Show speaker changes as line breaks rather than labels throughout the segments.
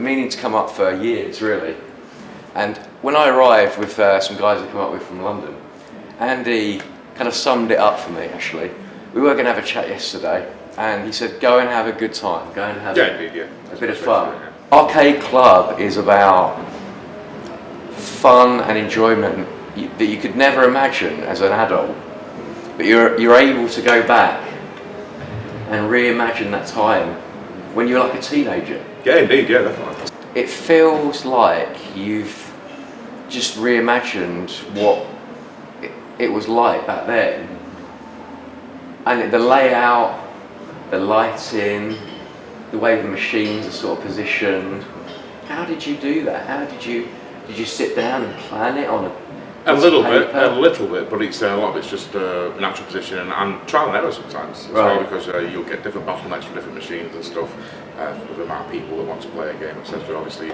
meaning to come up for years, really. And when I arrived with some guys I come up with from London, Andy kind of summed it up for me, actually. We were going to have a chat yesterday, and he said, go and have a good time, go and have a bit of fun. Arcade Club is about fun and enjoyment that you could never imagine as an adult, but you're able to go back and reimagine that time when you're like a teenager.
Yeah, indeed, yeah, definitely.
It feels like you've just reimagined what it was like back then, and the layout, the lighting, the way the machines are sort of positioned. How did you do that? How did you sit down and plan it on
a little bit, but it's a lot of it's just natural position and trial and error sometimes as well, because you'll get different bottlenecks from different machines and stuff, for the amount of people that want to play a game, etc. Obviously,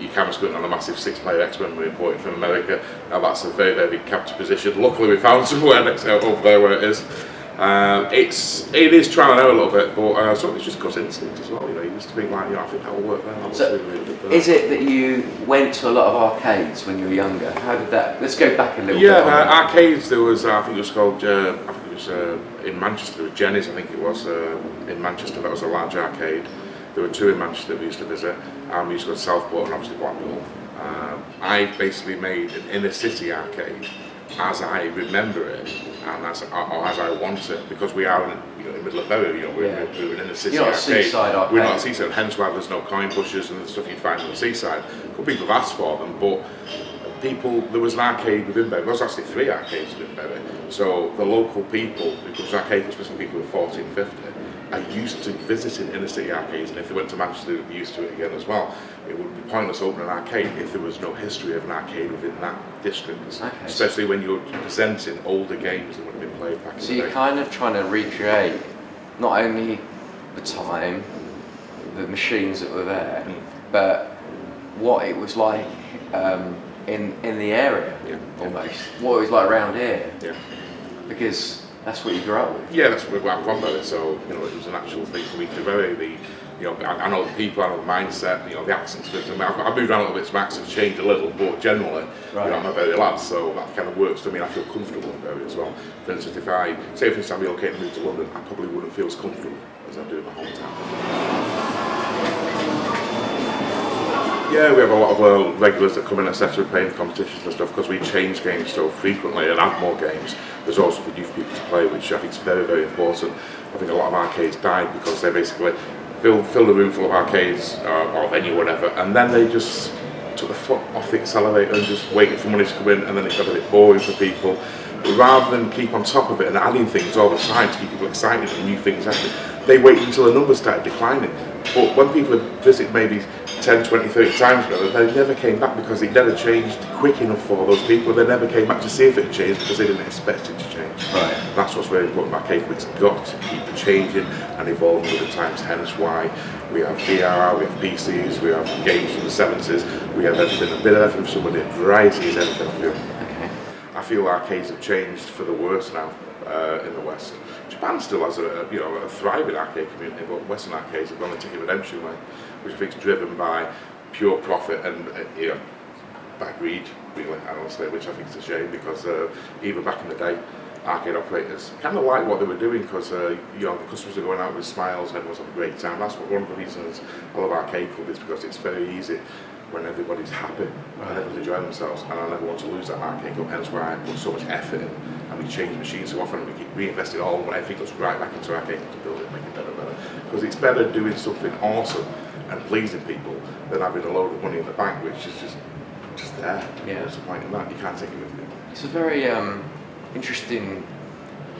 you camera's going on a massive 6-player X when we imported from America. Now that's a very, very big capture position. Luckily we found somewhere next over there where it is. It is trial and error a little bit, but so it's just gut instinct as well. You know, you just think like, I think that will work there.
So is it that you went to a lot of arcades when you were younger? How did that? Let's go back a little bit.
Yeah, arcades. There was, I think it was called. I think it was in Manchester. It was Jenny's. I think it was in Manchester. That was a large arcade. There were 2 in Manchester that we used to visit. We used to go to Southport and obviously Blackpool. I basically made an inner city arcade as I remember it, and as I want it, because we are in the middle of Bury, we're in the city arcade. We're not a seaside, hence why there's no coin pushers and the stuff you find on the seaside. People have asked for them, but there was an arcade within Bury. There was actually 3 arcades within Bury. So the local people, because arcade was especially people with 1450, are used to visiting inner city arcades, and if they went to Manchester, they'd be used to it again as well. It would be pointless opening an arcade if there was no history of an arcade within that district, especially when you're presenting older games that would have been played back in the day.
So you're kind of trying to recreate not only the time, the machines that were there, but what it was like in the area, almost. What it was like around here. Yeah. Because that's what you grew up with.
Yeah, that's where I'm from about it. So it was an actual thing for me to vary. I know the people, I know the mindset, the accents. I've moved around a little bit, some accents changed a little, but generally, I'm a Bury lad, so that kind of works for me. I feel comfortable in Bury as well. For instance, if I relocate and move to London, I probably wouldn't feel as comfortable as I do in my hometown. Yeah, we have a lot of regulars that come in, etc., playing competitions and stuff, because we change games so frequently and add more games. There's also for youth people to play, which I think is very, very important. I think a lot of arcades died because they basically fill the room full of arcades or venue, whatever, and then they just took the foot off the accelerator and just waited for money to come in, and then it got a bit boring for people. But rather than keep on top of it and adding things all the time to keep people excited and new things happening, they waited until the numbers started declining. But when people visit maybe 10, 20, 30 times ago, they never came back because it never changed quick enough for those people. They never came back to see if it changed because they didn't expect it to change.
Right.
That's what's really important about arcade. It's got to keep changing and evolving with the times, hence why we have VR, we have PCs, we have games from the 70s, we have everything, a bit of everything for somebody. Variety is everything, I feel.
Okay.
I feel arcades have changed for the worse now in the West. Japan still has a thriving arcade community, but Western arcades have gone the ticket redemption way, which I think is driven by pure profit and by greed, really, honestly, which I think is a shame, because even back in the day, arcade operators kind of liked what they were doing, because the customers are going out with smiles and everyone's having a great time. That's one of the reasons I love Arcade Club, is because it's very easy when everybody's happy and everyone's enjoying themselves, and I never want to lose that Arcade Club, hence why I put so much effort in, and we change machines so often, and we keep reinvesting all when everything goes right back into Arcade Club to build it, make it better and better, because it's better doing something awesome and pleasing people than having a load of money in the bank which is just there.
Yeah.
What's the point in that? You can't take it with you.
It's a very interesting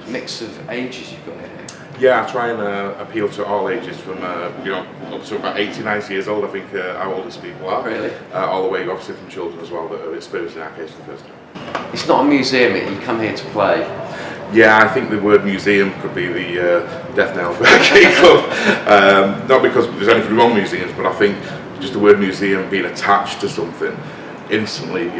mix of ages you've got here.
Yeah, I try and appeal to all ages, from up to about 80, 90 years old. I think our oldest people are.
Oh, really?
All the way, obviously, from children as well that are experiencing arcades for the first time.
It's not a museum, you come here to play.
Yeah, I think the word museum could be the death knell for Arcade Club. Not because there's anything wrong with museums, but I think just the word museum being attached to something instantly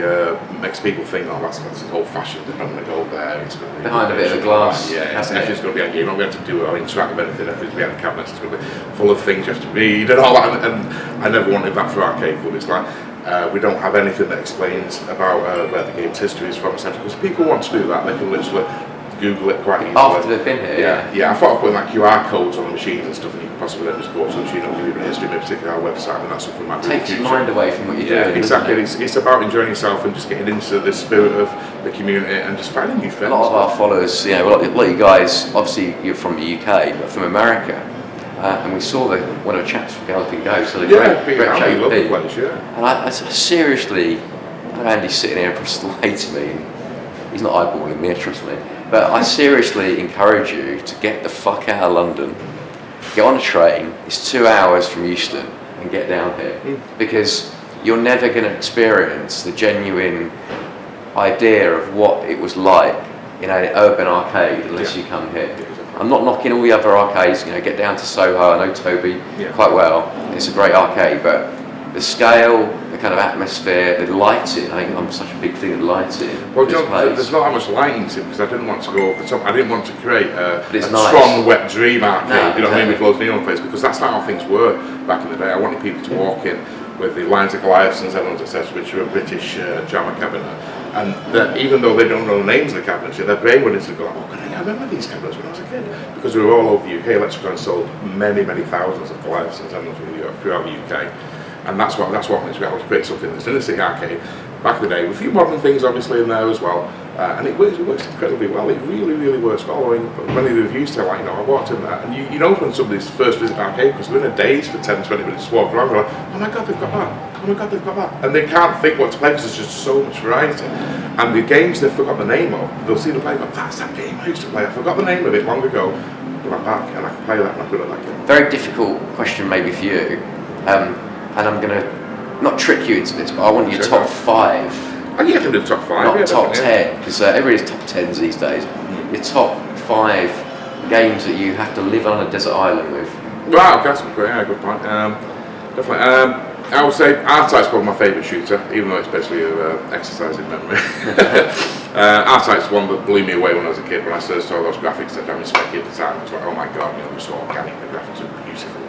makes people think, oh, that's old-fashioned, I'm not going to go there. It's going to be
behind a bit of a glass.
Yeah, everything's going to be, you're not going to do it or interact with anything, everything's behind the cabinets, it's going to be full of things you have to read and all that, and I never wanted that for Arcade Club. It's like, we don't have anything that explains about where the game's history is from, etc. Because people want to do that, they can literally Google it quite easily.
After they've been here,
yeah. I thought of putting like QR codes on the machines and stuff, and you can possibly then just go to the machine and give you a history, maybe particularly our website, and that's something that might be
takes your mind away from what you're doing.
Exactly. It's about enjoying yourself and just getting into the spirit of the community and just finding new friends.
A lot of our followers, a lot of you guys, obviously you're from the UK, but from America. And we saw one of the chaps from Galloping Ghost, so the great JP. And I seriously, Andy's sitting here across the way to me, and he's not eyeballing me, trust me, but I seriously encourage you to get the fuck out of London, get on a train, it's 2 hours from Euston, and get down here. Because you're never going to experience the genuine idea of what it was like in an urban arcade unless you come here. I'm not knocking all the other arcades, get down to Soho, I know Toby quite well, it's a great arcade, but the scale, the kind of atmosphere, the lighting, I think I'm such a big thing of lighting.
Well, there's not that much lighting to it because I didn't want to go over the top. I didn't want to create a
nice.
strong, wet dream arcade, you know what I mean, with
exactly.
loads of neon plates, because that's not how things were back in the day. I wanted people to walk in with the lines of Goliaths and Zeppelins, etc., which are a British drama cabinet, and that even though they don't know the names of the cabinets, their brain would instantly go, oh, I remember these cabinets when I was a kid, because we were all over the UK. Electric sold many thousands of Goliaths and Zeppelins throughout the UK. And that's what makes me able to create something that's in a city arcade back in the day, with a few modern things obviously in there as well, and it works incredibly well. It really works well. I mean, many of the reviews tell, I walked in there, and you know when somebody's first visit an arcade, because they're in a daze for 10-20 minutes, just walk around, they're like, oh my god, they've got that, oh my god, they've got that, and they can't think what to play because there's just so much variety. And the games they've forgotten the name of, they'll see the play and go, that's that game I used to play, I forgot the name of it long ago, but I'm back and I can play that and I'm good at that game.
Very difficult question maybe for you, and I'm going to not trick you into this, but I want your top 5.
Oh, yeah, I can do the top 5.
Not top 10, because everybody's top 10s these days. Your top 5 games that you have to live on a desert island with.
Right, okay, that's great. Yeah, good point. Definitely. I would say R-Type's probably my favourite shooter, even though it's basically an exercise in memory. R-Type's one that blew me away when I was a kid. When I first saw those graphics that I was specking at the time, I was like, oh my god, it was so organic. The graphics were beautiful.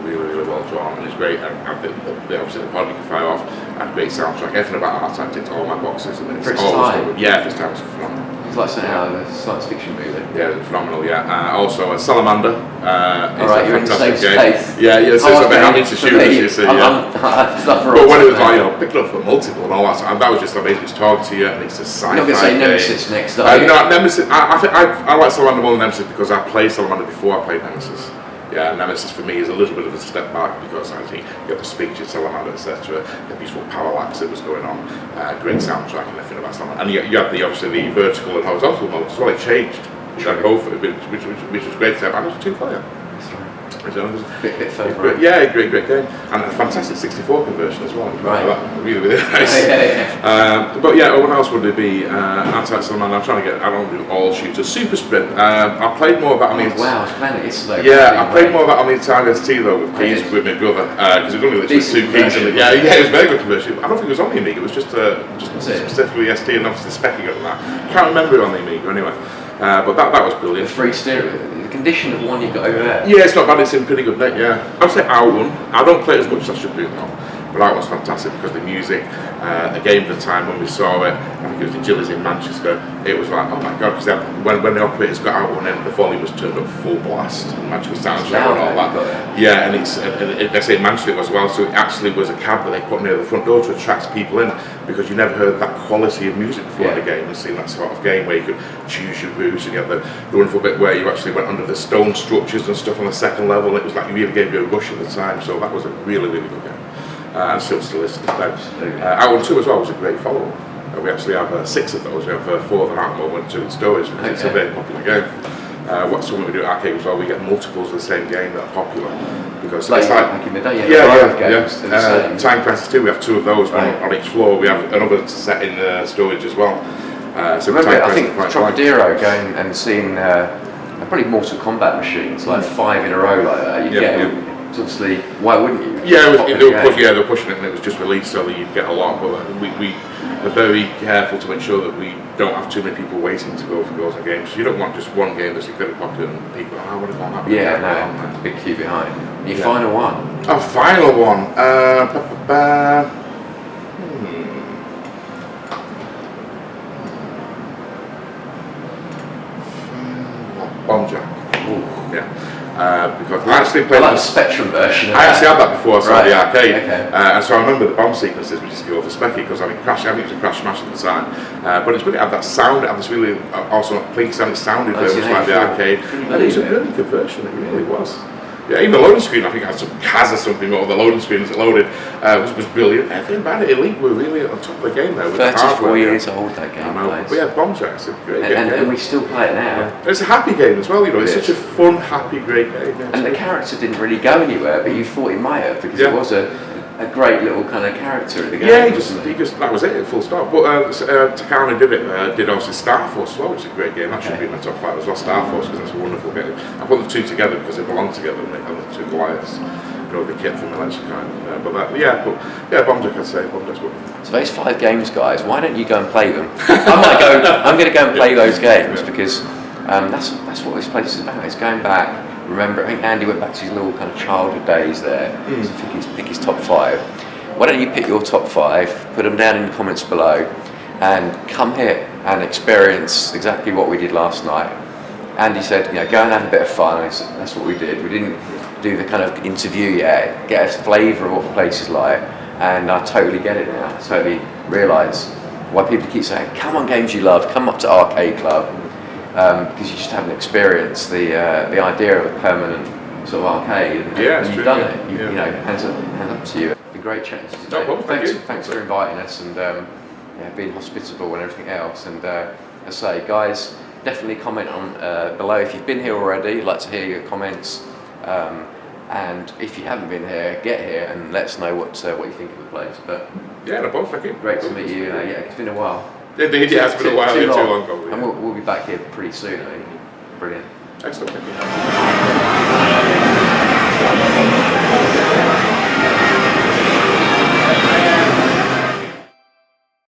Really well drawn, and it's great. And obviously the pod you can fire off, and great soundtrack. Everything about R-Type ticked all my boxes. And it's
for its time?
Yeah, for its time, it's phenomenal.
It's like something out of a science fiction movie.
Yeah, it's phenomenal. Yeah. Also, Salamander.
Alright, you're in the same space.
Yeah. So I'm into shooters. You see, yeah. But when it was like, picked up for multiple and all that, and that was just amazing. It's talking to you, and it's a sci-fi.
You're not going to say Nemesis next, are you?
No, Nemesis. I like Salamander more than Nemesis because I played Salamander before I played Nemesis. Yeah, Nemesis for me is a little bit of a step back because I think you have the speech of Salamander, etc. The beautiful parallax that was going on, great soundtrack and everything about Salamander. And you had obviously the vertical and horizontal modes as well. It changed. Both, which was great to have. And it was 2-player.
Bit further.
Yeah, great game, and a fantastic 64 conversion as well.
Right.
Really nice. But yeah, what else would it be? Outside Salamander, I'm trying to get. I don't do all shooters. Super Sprint. I played more about.
Wow, playing it slow.
Yeah, I played more about Atari ST though with keys with my brother because it was only literally 2 keys. And it was very good conversion. I don't think it was on the Amiga. It was just specifically ST and obviously the specking of that. Can't remember it on the Amiga anyway. But that was brilliant.
The free stereo. The condition of the one you've got over there.
Yeah, it's not bad. It's in pretty good nick. Yeah, I'd say Out1. I don't play it as much as I should do now, but Out1's fantastic because the music. A game of the time when we saw it, I think it was the Gillies in Manchester. It was like, oh my god, because when the operators got Out1 in, the volume was turned up full blast, and magical soundtrack and all that. Yeah, and they say in Manchester as well. So it actually was a cab that they put near the front door to attract people in because you never heard that quality of music before in the game. You've seen that sort of game where you could choose your routes, and you had the wonderful bit where you actually went under the stone structures and stuff on the second level. And it was like you really gave you a rush at the time. So that was a really good game. And still is today. Out1 2 as well was a great follow-up. We actually have 6 of those. We have 4 of them out and 2 in storage because it's a very popular game. What's something we do at arcade as well, we get multiples of the same game that are popular. Because
like,
it's
back in the day,
Time Crisis 2, we have 2 of those, one on each floor. We have another set in storage as well.
So remember, I think Trocadero going and seeing probably Mortal Kombat machines, like 5 in a row like that. You get 'Cause obviously, why wouldn't you?
Yeah, they were pushing it, and it was just released so that you'd get a lot. But we are very careful to make sure that we don't have too many people waiting to go for goals and games. You don't want just one game that's incredibly popular and people, I would have gone that.
Yeah, no, big queue behind. Your final one.
Oh, final one. Bomb Jack.
Ooh.
Yeah. Because I actually played
the Spectrum version.
I actually had that before I saw the arcade,
okay.
And so I remember the bomb sequences, which is cool for Specky, because I think it was a Crash Smash at the time. But it's really had that sound, it had this really awesome plinky sound. It sounded very much like the arcade, and it was a really good version. It really was. Yeah, even the loading screen, I think had some CAS or something, or the loading screen as it loaded, was brilliant. Everything about it, Elite were really on top of the game there. With
34 years old that game.
I know, but yeah, Bomb Jack's a great game.
And we still play it now.
Yeah. It's a happy game as well, you know, it's such a fun, happy, great game. Yeah,
and the character didn't really go anywhere, but you thought he might have, because it was a great little kind of character at the game.
Yeah, he just that was it, full stop. But Takana did also Star Force as well, which is a great game. That should be in my top 5 as well, Star Force, because that's a wonderful game. I put the two together because they belong together and they have the two Goliaths. You know, the kit from Election kind. Bomb Jack, I'd say. Bomb Jack's wonderful.
So those 5 games, guys, why don't you go and play them? I'm going to go and play those games because that's what this place is about. It's going back. Remember, I think Andy went back to his little kind of childhood days there. So I think pick his top 5. Why don't you pick your top 5, put them down in the comments below, and come here and experience exactly what we did last night. Andy said, go and have a bit of fun. That's what we did. We didn't do the kind of interview yet, get a flavour of what the place is like, and I totally get it now. I totally realise why people keep saying, come on games you love, come up to Arcade Club. Because you just haven't experienced the idea of a permanent sort of arcade, and you've done it. You know, hands up to you. It's been great chatting to you today.
No problem,
Thanks for inviting us and being hospitable and everything else. And as I say, guys, definitely comment on below if you've been here already. I'd like to hear your comments. And if you haven't been here, get here and let us know what you think of the place. But
yeah, no problem. Thank you.
Great to meet you. It's been a while.
Indeed, yeah, it's been a while, too long ago.
And we'll be back here pretty soon, I think. Brilliant.
Excellent, thank you.